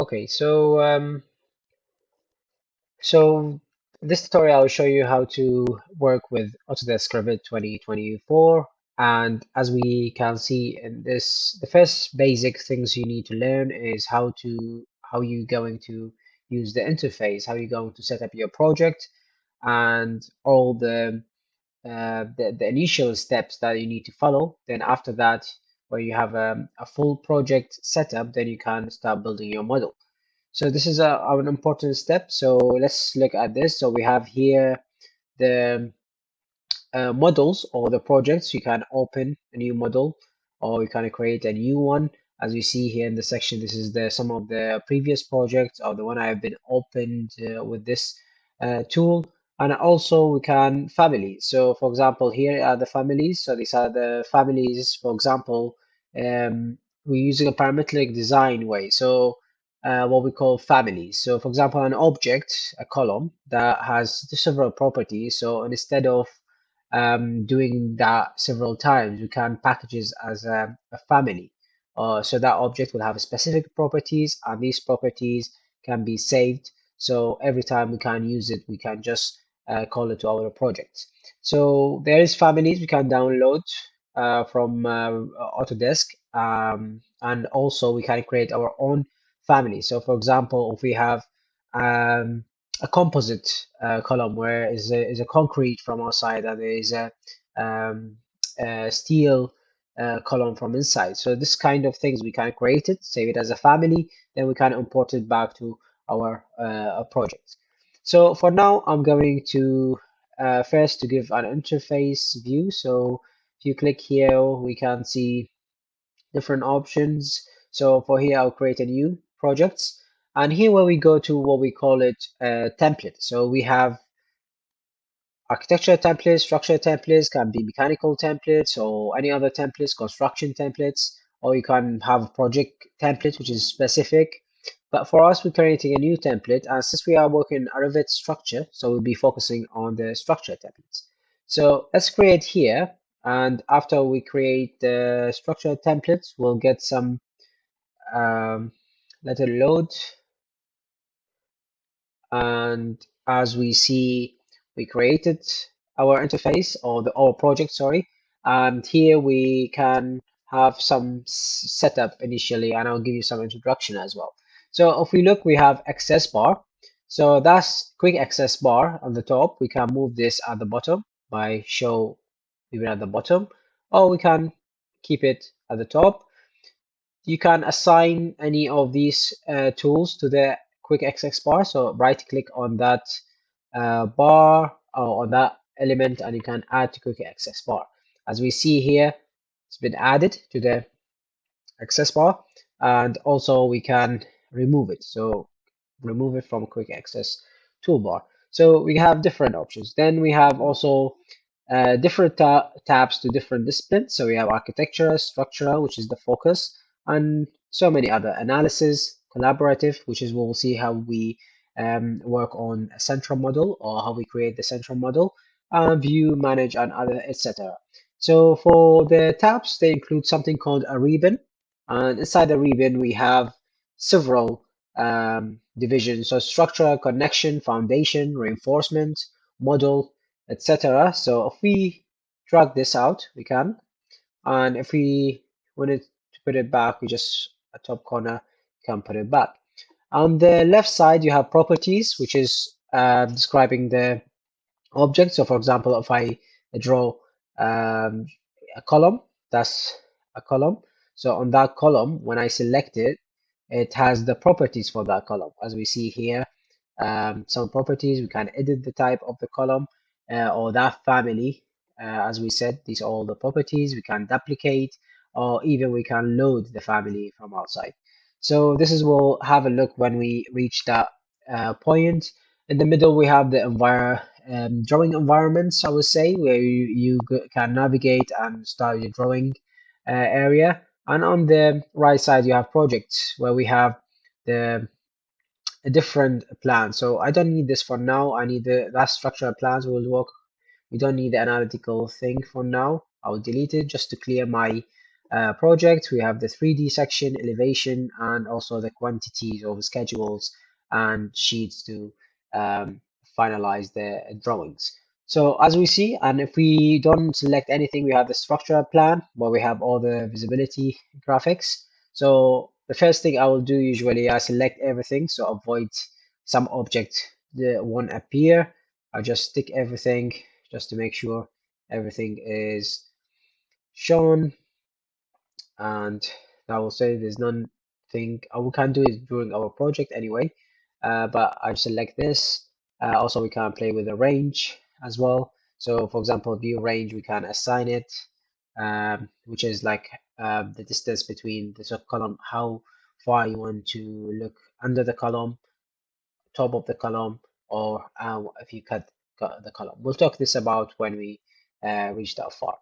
Okay, so this tutorial I will show you how to work with Autodesk Revit 2024. And as we can see in this, the first basic things you need to learn is how you going to use the interface, how you're going to set up your project, and all the initial steps that you need to follow. Then after that, where you have a full project setup, then you can start building your model. So this is an important step. So let's look at this. So we have here the models or the projects. You can open a new model or you can create a new one. As you see here in the section, this is the some of the previous projects or the one I have been opened with this tool. And also we can families. So for example, here are the families. So these are the families. For example, we're using a parametric design way. So what we call families. So for example, an object, a column that has several properties. So instead of doing that several times, we can package it as a family. So that object will have specific properties, and these properties can be saved. So every time we can use it, we can just call it to our project. So there is families we can download from Autodesk, and also we can create our own family. So for example, if we have um, a composite column where is a concrete from outside and there is um, a steel column from inside. So this kind of things we can create it, save it as a family, then we can import it back to our project. So for now, I'm going to first to give an interface view. So if you click here, we can see different options. So for here, I'll create a new project. And here where we go to what we call it template. So we have architecture templates, structure templates, can be mechanical templates or any other templates, construction templates, or you can have project templates, which is specific. But for us, we're creating a new template. And since we are working a Revit structure, so we'll be focusing on the structure templates. So let's create here. And after we create the structure templates, we'll get some, let it load. And as we see, we created our interface or our project, sorry. And here we can have some setup initially, and I'll give you some introduction as well. So if we look, we have access bar. So that's quick access bar on the top. We can move this at the bottom by show even at the bottom, or we can keep it at the top. You can assign any of these tools to the quick access bar. So right click on that bar or on that element and you can add to quick access bar. As we see here, it's been added to the access bar, and also we can remove it. So remove it from quick access toolbar. So we have different options. Then we have also different tabs to different disciplines. So we have architecture, structural, which is the focus, and so many other analysis, collaborative, which is we'll see how we work on a central model or how we create the central model, view, manage, and other, etc. So for the tabs, they include something called a ribbon, and inside the ribbon we have several divisions. So structure, connection, foundation, reinforcement, model, etc. So if we drag this out, we can, and if we wanted to put it back, we just a top corner can put it back. On the left side, you have properties, which is describing the object. So for example, if I draw a column, that's a column. So on that column, when I select it, it has the properties for that column. As we see here, some properties, we can edit the type of the column or that family. As we said, these are all the properties. We can duplicate or even we can load the family from outside. So this is, we'll have a look when we reach that point. In the middle, we have the drawing environments, I would say, where you can navigate and start your drawing area. And on the right side, you have projects where we have the a different plan. So I don't need this for now. I need that structural plans will work. We don't need the analytical thing for now. I'll delete it just to clear my project. We have the 3D section, elevation, and also the quantities of schedules and sheets to finalize the drawings. So as we see, and if we don't select anything, we have the structure plan where we have all the visibility graphics. So the first thing I will do usually, I select everything, so avoid some object that won't appear. I just tick everything just to make sure everything is shown, and I will say there's nothing we can do it during our project anyway. But I select this. Also, we can play with the range as well. So, for example, view range, we can assign it, which is like the distance between the sub column, how far you want to look under the column, top of the column, or if you cut the column. We'll talk this about when we reach that far.